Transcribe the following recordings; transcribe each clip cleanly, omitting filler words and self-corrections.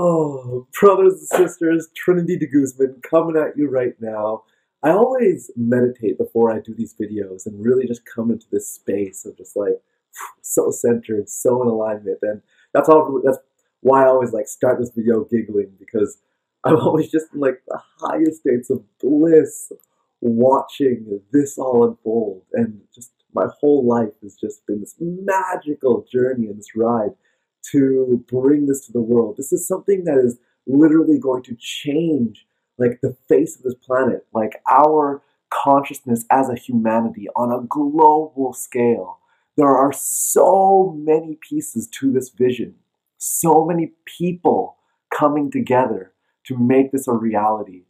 Oh, brothers and sisters, Trinity de Guzman coming at you right now. I always meditate before I do these videos and really just come into this space of just like so centered, so in alignment. And that's why I always like start this video giggling because I'm always just in like the highest states of bliss watching this all unfold. And just my whole life has just been this magical journey and this ride to bring this to the world. This is something that is literally going to change like the face of this planet, like our consciousness as a humanity on a global scale. There are so many pieces to this vision, so many people coming together to make this a reality,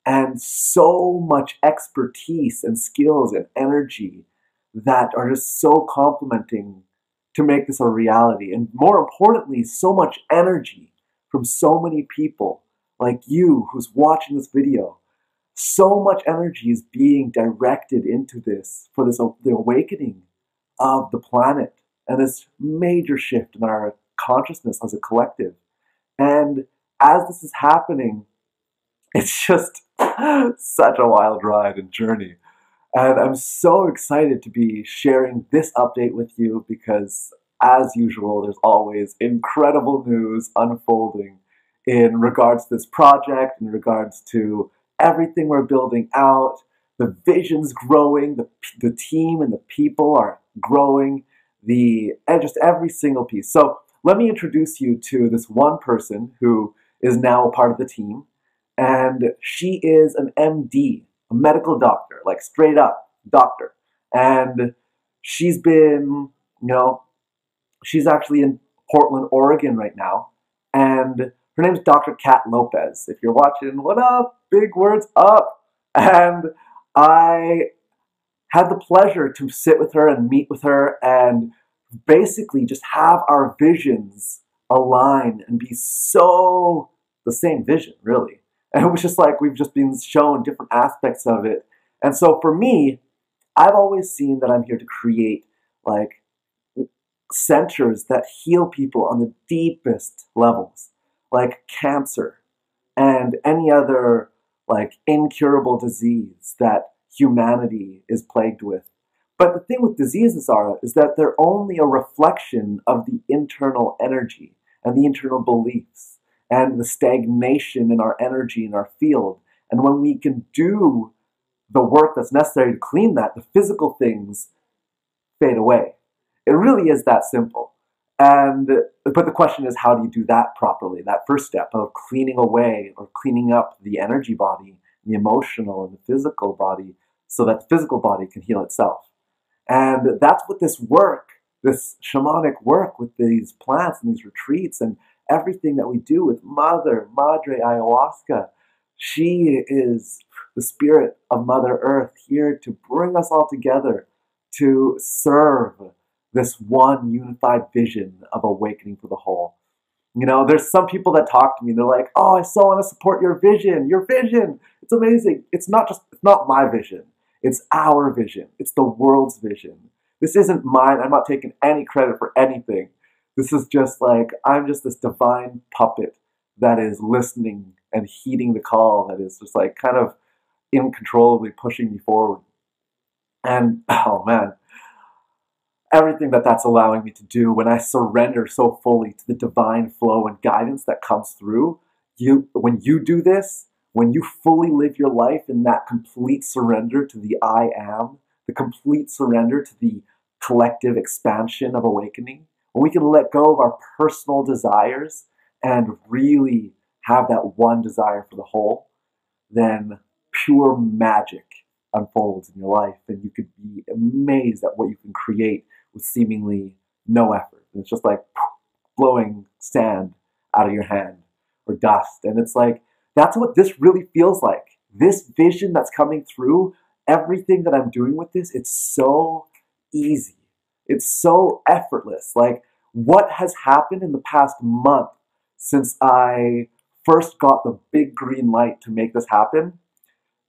and so much expertise and skills and energy that are just so complementing to make this a reality. And more importantly, so much energy from so many people like you who's watching this video. So much energy is being directed into this for the awakening of the planet and this major shift in our consciousness as a collective. And as this is happening, it's just such a wild ride and journey. And I'm so excited to be sharing this update with you because, as usual, there's always incredible news unfolding in regards to this project, in regards to everything we're building out. The vision's growing, the team and the people are growing, and just every single piece. So let me introduce you to this one person who is now a part of the team. And she is an MD, a medical doctor, like straight up doctor. And she's been, she's actually in Portland, Oregon right now. And her name's Dr. Kat Lopez. If you're watching, what up? Big words up. And I had the pleasure to sit with her and meet with her and basically just have our visions align and be so the same vision, really. And it was just like we've just been shown different aspects of it. And so for me, I've always seen that I'm here to create like centers that heal people on the deepest levels, like cancer and any other like incurable disease that humanity is plagued with. But the thing with diseases is that they're only a reflection of the internal energy and the internal beliefs and the stagnation in our energy in our field. And when we can do the work that's necessary to clean that, the physical things fade away. It really is that simple. But the question is, how do you do that properly? That first step of cleaning away or cleaning up the energy body, the emotional and the physical body, so that the physical body can heal itself. And that's what this work, this shamanic work with these plants and these retreats and everything that we do with Madre Ayahuasca. She is the spirit of Mother Earth here to bring us all together to serve this one unified vision of awakening for the whole. There's some people that talk to me and they're like, oh, I so want to support your vision. It's amazing. It's not my vision. It's our vision. It's the world's vision. This isn't mine. I'm not taking any credit for anything. This is just like, I'm just this divine puppet that is listening and heeding the call, that is just like kind of uncontrollably pushing me forward. And oh man, everything that's allowing me to do when I surrender so fully to the divine flow and guidance that comes through, when you do this, when you fully live your life in that complete surrender to the I am, the complete surrender to the collective expansion of awakening, when we can let go of our personal desires and really have that one desire for the whole, then pure magic unfolds in your life, and you could be amazed at what you can create with seemingly no effort. And it's just like blowing sand out of your hand or dust. And it's like, that's what this really feels like. This vision that's coming through, everything that I'm doing with this, it's so easy. It's so effortless. Like, what has happened in the past month since I first got the big green light to make this happen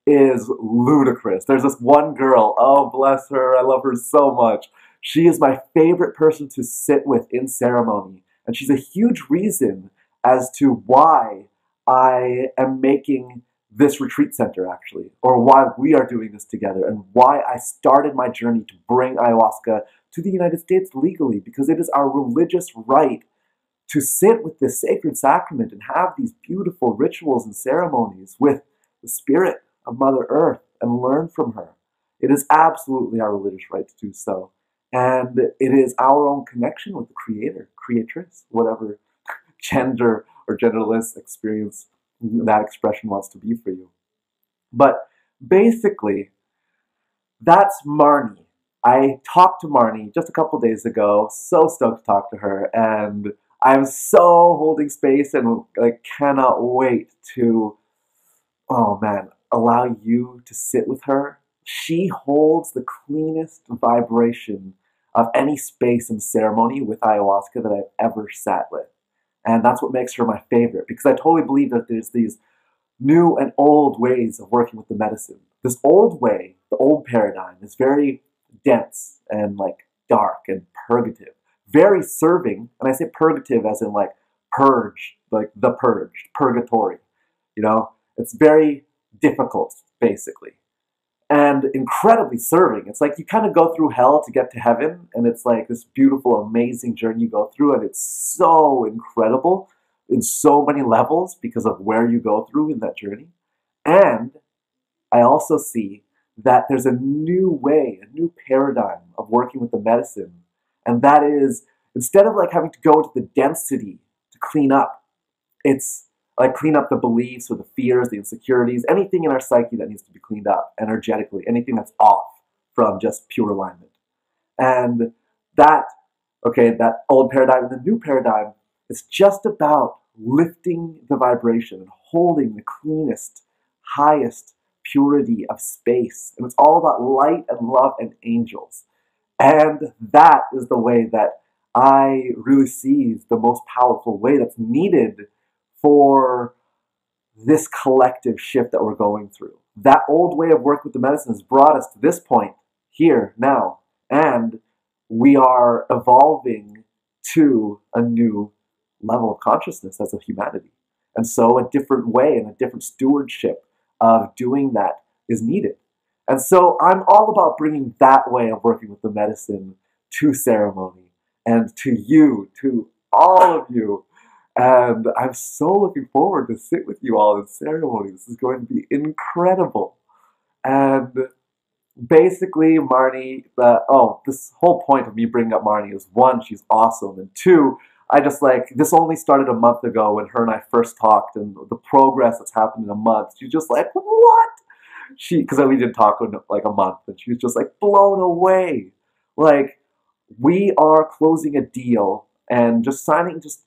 is ludicrous. There's this one girl, oh bless her, I love her so much. She is my favorite person to sit with in ceremony, and she's a huge reason as to why I am making this retreat center, actually, or why we are doing this together, and why I started my journey to bring ayahuasca to the United States legally, because it is our religious right to sit with this sacred sacrament and have these beautiful rituals and ceremonies with the spirit of Mother Earth and learn from her. It is absolutely our religious right to do so. And it is our own connection with the Creator, Creatress, whatever gender or genderless experience that expression wants to be for you. But basically, that's Marnie. I talked to Marnie just a couple days ago, so stoked to talk to her, and I'm so holding space and cannot wait to, oh man, allow you to sit with her. She holds the cleanest vibration of any space and ceremony with ayahuasca that I've ever sat with. And that's what makes her my favorite, because I totally believe that there's these new and old ways of working with the medicine. This old way, the old paradigm, is very dense and dark and purgative. Very serving, and I say purgative as in purge, the purged, purgatory. It's very difficult, basically. And incredibly serving. It's like you kind of go through hell to get to heaven, and it's like this beautiful, amazing journey you go through, and it's so incredible in so many levels because of where you go through in that journey. And I also see that there's a new way, a new paradigm of working with the medicine, and that is, instead of having to go to the density to clean up, it's clean up the beliefs or the fears, the insecurities, anything in our psyche that needs to be cleaned up energetically, anything that's off from just pure alignment. And that old paradigm and the new paradigm is just about lifting the vibration and holding the cleanest, highest purity of space. And it's all about light and love and angels. And that is the way that I really see the most powerful way that's needed for this collective shift that we're going through. That old way of working with the medicine has brought us to this point, here, now, and we are evolving to a new level of consciousness as a humanity. And so a different way and a different stewardship of doing that is needed. And so I'm all about bringing that way of working with the medicine to ceremony and to you, to all of you. And I'm so looking forward to sit with you all in ceremony. This is going to be incredible. And basically, Marnie, this whole point of me bringing up Marnie is, one, she's awesome, and two, I just this only started a month ago when her and I first talked, and the progress that's happened in a month, she's just what? Because we didn't talk in a month, and she was just blown away. We are closing a deal and just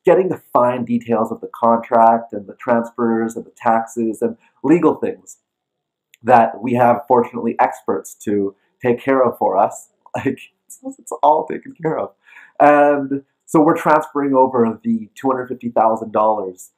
getting the fine details of the contract and the transfers and the taxes and legal things that we have, fortunately, experts to take care of for us. It's all taken care of. And so we're transferring over the $250,000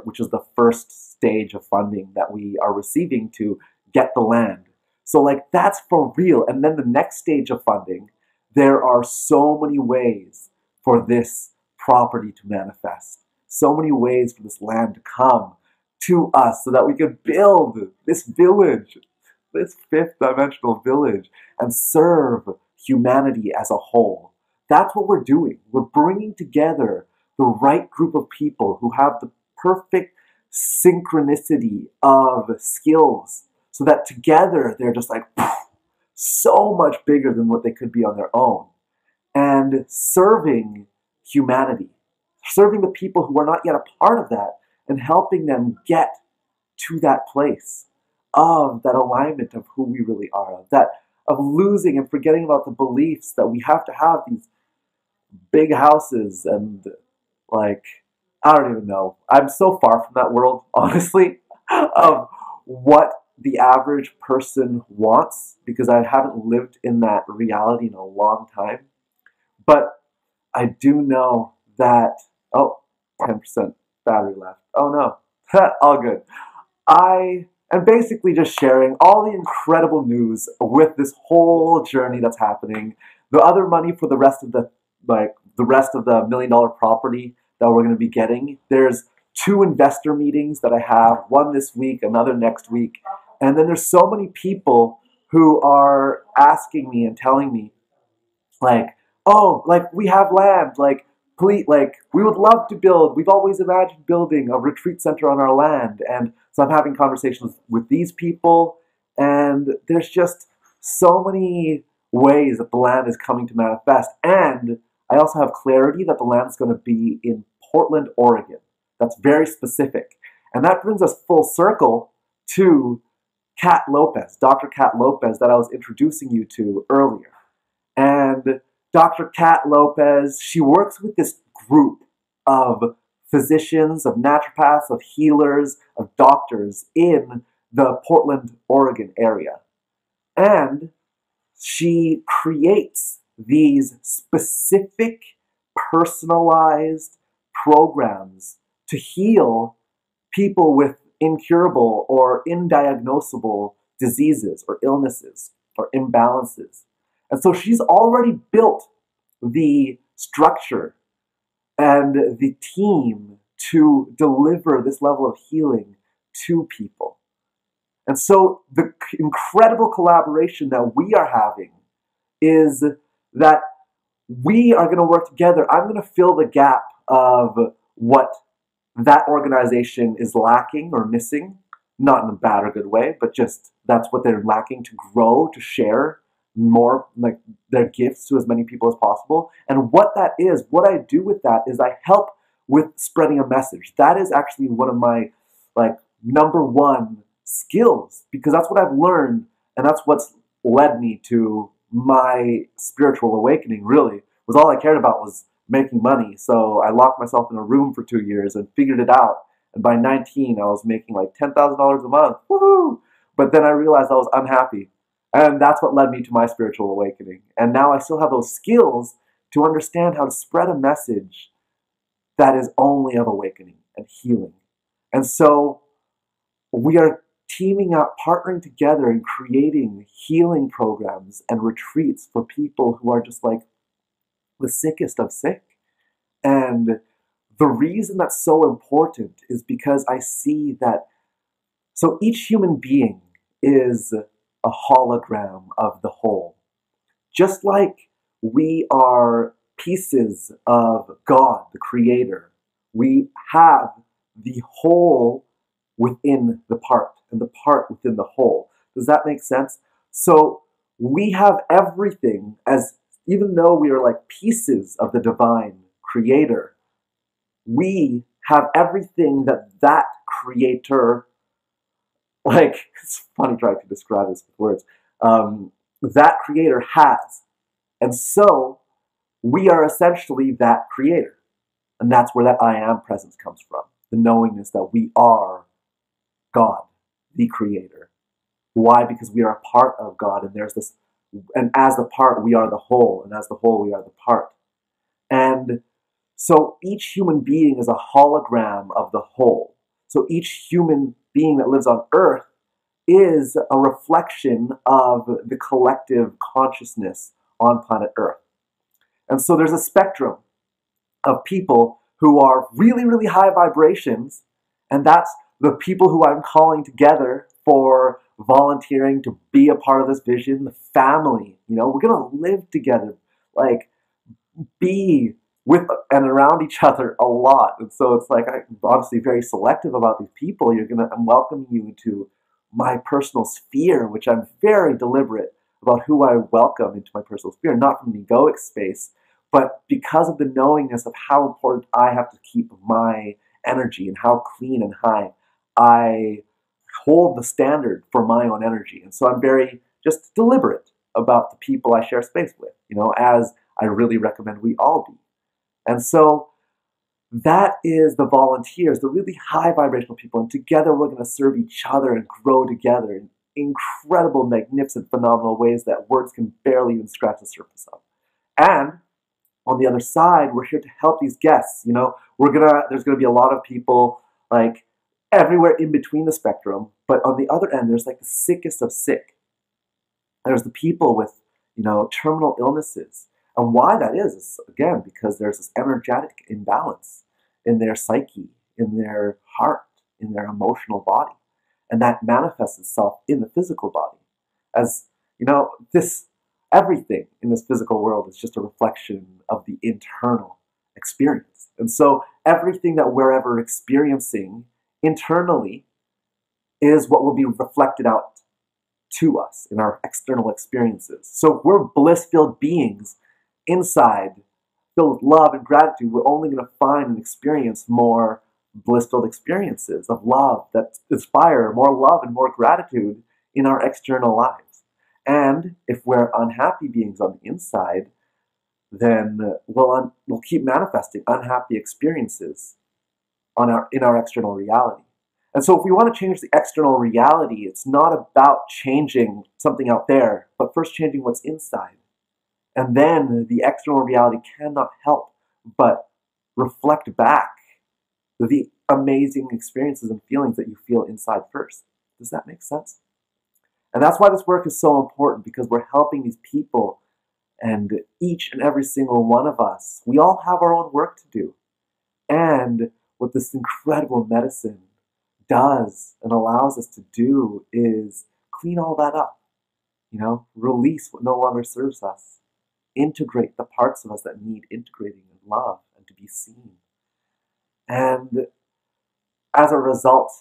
which is the first stage of funding that we are receiving to get the land. So that's for real. And then the next stage of funding, there are so many ways for this property to manifest. So many ways for this land to come to us so that we can build this village, this fifth dimensional village, and serve humanity as a whole. That's what we're doing. We're bringing together the right group of people who have the perfect synchronicity of skills so that together they're just so much bigger than what they could be on their own. And serving humanity, serving the people who are not yet a part of that, and helping them get to that place of that alignment of who we really are, of losing and forgetting about the beliefs that we have to have these big houses and I don't even know. I'm so far from that world, honestly, of what the average person wants, because I haven't lived in that reality in a long time. But I do know that, 10% battery left. Oh no, all good. I am basically just sharing all the incredible news with this whole journey that's happening. The other money for the rest of the $1 million property that we're going to be getting. There's 2 investor meetings that I have, one this week, another next week. And then there's so many people who are asking me and telling me, like, oh, like, we have land, like, please, like, we would love to build, we've always imagined building a retreat center on our land. And so I'm having conversations with these people, and there's just so many ways that the land is coming to manifest. And I also have clarity that the land is going to be in Portland, Oregon. That's very specific. And that brings us full circle to Kat Lopez, Dr. Kat Lopez, that I was introducing you to earlier. And Dr. Kat Lopez, she works with this group of physicians, of naturopaths, of healers, of doctors in the Portland, Oregon area. And she creates these specific, personalized programs to heal people with incurable or indiagnosable diseases or illnesses or imbalances. And so she's already built the structure and the team to deliver this level of healing to people. And so the incredible collaboration that we are having is that we are going to work together. I'm going to fill the gap of what that organization is lacking or missing, not in a bad or good way, but just that's what they're lacking to grow, to share more, like, their gifts to as many people as possible. And what that is, what I do with that is I help with spreading a message. That is actually one of my, like, number one skills, because that's what I've learned, and that's what's led me to my spiritual awakening, really. Was all I cared about was making money. So I locked myself in a room for 2 years and figured it out. And by 19, I was making like $10,000 a month. Woohoo! But then I realized I was unhappy. And that's what led me to my spiritual awakening. And now I still have those skills to understand how to spread a message that is only of awakening and healing. And so we are teaming up, partnering together, and creating healing programs and retreats for people who are just like the sickest of sick. And the reason that's so important is because I see that, so each human being is a hologram of the whole. Just like we are pieces of God, the Creator, we have the whole within the part, and the part within the whole. Does that make sense? So we have everything, as even though we are like pieces of the divine Creator, we have everything that that Creator, like, it's funny trying to describe this with words, that Creator has. And so we are essentially that Creator. And that's where that I am presence comes from. The knowingness that we are God, the Creator. Why? Because we are a part of God, and there's this, and as the part, we are the whole, and as the whole, we are the part. And so each human being is a hologram of the whole. So each human being that lives on earth is a reflection of the collective consciousness on planet Earth. And so there's a spectrum of people who are really, really high vibrations, and that's the people who I'm calling together for volunteering to be a part of this vision, the family. You know, we're going to live together, like, be with and around each other a lot. And so it's like, I'm obviously very selective about these people. I'm welcoming you into my personal sphere, which I'm very deliberate about who I welcome into my personal sphere, not from an egoic space, but because of the knowingness of how important I have to keep my energy and how clean and high I hold the standard for my own energy. And so I'm very just deliberate about the people I share space with, you know, as I really recommend we all be. And so that is the volunteers, the really high vibrational people. And together we're going to serve each other and grow together in incredible, magnificent, phenomenal ways that words can barely even scratch the surface of. And on the other side, we're here to help these guests. You know, there's gonna be a lot of people like everywhere in between the spectrum, but on the other end, there's like the sickest of sick. There's the people with, you know, terminal illnesses. And why that is again, because there's this energetic imbalance. in their psyche, in their heart, in their emotional body. And that manifests itself in the physical body. As you know, everything in this physical world is just a reflection of the internal experience. And so everything that we're ever experiencing internally is what will be reflected out to us in our external experiences. So if we're bliss-filled beings inside, filled with love and gratitude, we're only going to find and experience more bliss-filled experiences of love that inspire more love and more gratitude in our external lives. And if we're unhappy beings on the inside, then we'll keep manifesting unhappy experiences in our external reality. And so if we want to change the external reality, it's not about changing something out there, but first changing what's inside. And then the external reality cannot help but reflect back the amazing experiences and feelings that you feel inside first. Does that make sense? And that's why this work is so important, because we're helping these people, and each and every single one of us, we all have our own work to do. And what this incredible medicine does and allows us to do is clean all that up, release what no longer serves us, integrate the parts of us that need integrating and love and to be seen. And as a result,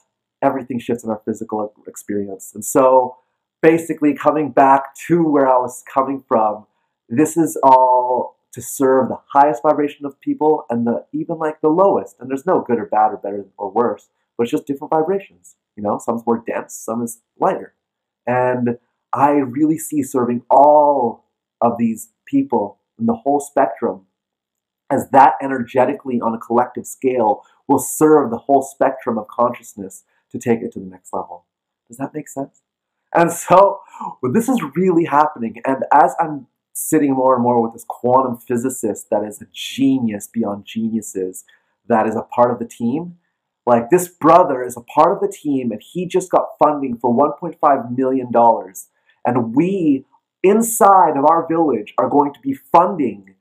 everything shifts in our physical experience. And so basically, coming back to where I was coming from, this is all to serve the highest vibration of people and even the lowest. And there's no good or bad or better or worse, but it's just different vibrations. Some's more dense, some is lighter. And I really see serving all of these people in the whole spectrum, as that energetically on a collective scale will serve the whole spectrum of consciousness to take it to the next level. Does that make sense? And so this is really happening. And as I'm sitting more and more with this quantum physicist that is a genius beyond geniuses, that is a part of the team, this brother is a part of the team, and he just got funding for $1.5 million. And we, inside of our village, are going to be funding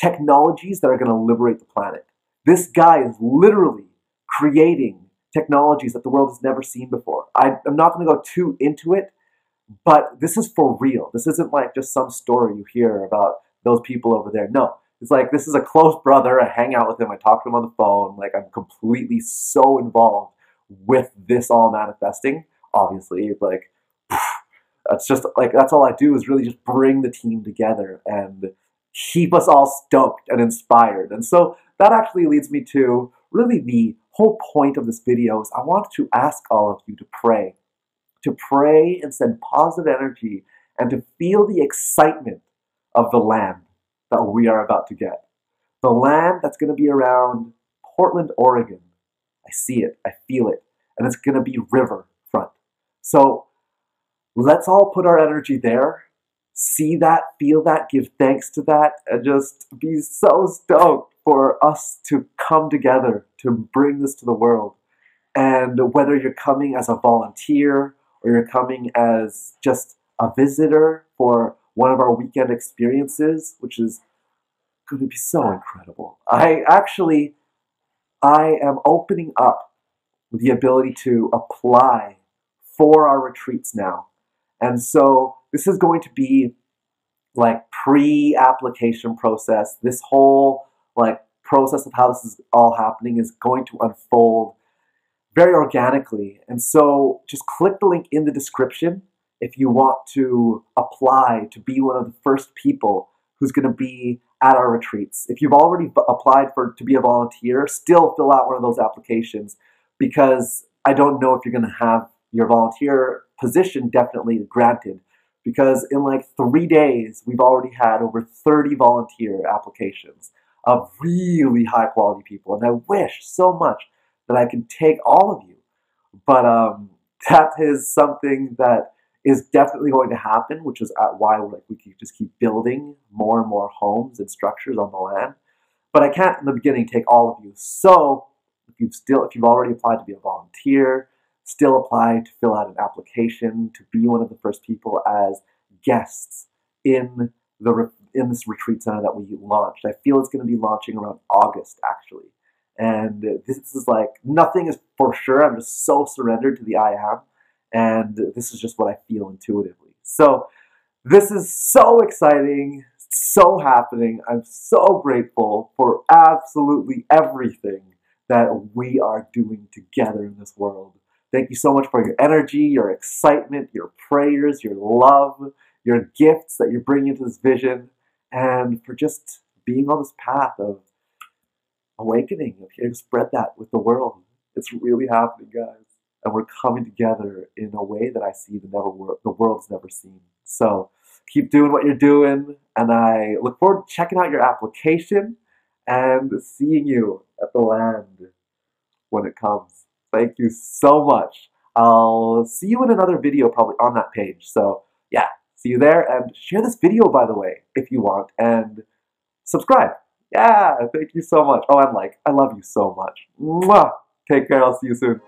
technologies that are going to liberate the planet. This guy is literally creating technologies that the world has never seen before. I'm not going to go too into it, but this is for real. This isn't just some story you hear about those people over there. No, it's this is a close brother. I hang out with him. I talk to him on the phone. I'm completely so involved with this all manifesting. Obviously, that's just that's all I do is really just bring the team together and keep us all stoked and inspired. And so that actually leads me to really the whole point of this video is I want to ask all of you to pray and send positive energy and to feel the excitement of the land that we are about to get. The land that's going to be around Portland, Oregon. I see it, I feel it, and it's going to be riverfront. So let's all put our energy there, see that, feel that, give thanks to that, and just be so stoked for us to come together to bring this to the world. And whether you're coming as a volunteer or you're coming as just a visitor for one of our weekend experiences, which is going to be so incredible. I am opening up the ability to apply for our retreats now. And so this is going to be pre-application process. This whole process of how this is all happening is going to unfold very organically. And so just click the link in the description if you want to apply to be one of the first people who's going to be at our retreats. If you've already applied to be a volunteer, still fill out one of those applications, because I don't know if you're going to have your volunteer position definitely granted, because in 3 days, we've already had over 30 volunteer applications of really high quality people. And I wish so much that I could take all of you. But that is something that is definitely going to happen, which is why we can just keep building more and more homes and structures on the land. But I can't in the beginning take all of you. So if you've already applied to be a volunteer, still apply to fill out an application to be one of the first people as guests in this retreat center that we launched. I feel it's going to be launching around August, actually. And this is like, nothing is for sure. I'm just so surrendered to the I am. And this is just what I feel intuitively. So this is so exciting, so happening. I'm so grateful for absolutely everything that we are doing together in this world. Thank you so much for your energy, your excitement, your prayers, your love, your gifts that you bring into this vision, and for just being on this path of awakening. I'm here to spread that with the world. It's really happening, guys. And we're coming together in a way that I see the world's never seen. So keep doing what you're doing, and I look forward to checking out your application and seeing you at the land when it comes. Thank you so much. I'll see you in another video probably on that page. So yeah, see you there, and share this video, by the way, if you want, and subscribe. Yeah, thank you so much. Oh, and like, I love you so much. Mwah! Take care, I'll see you soon.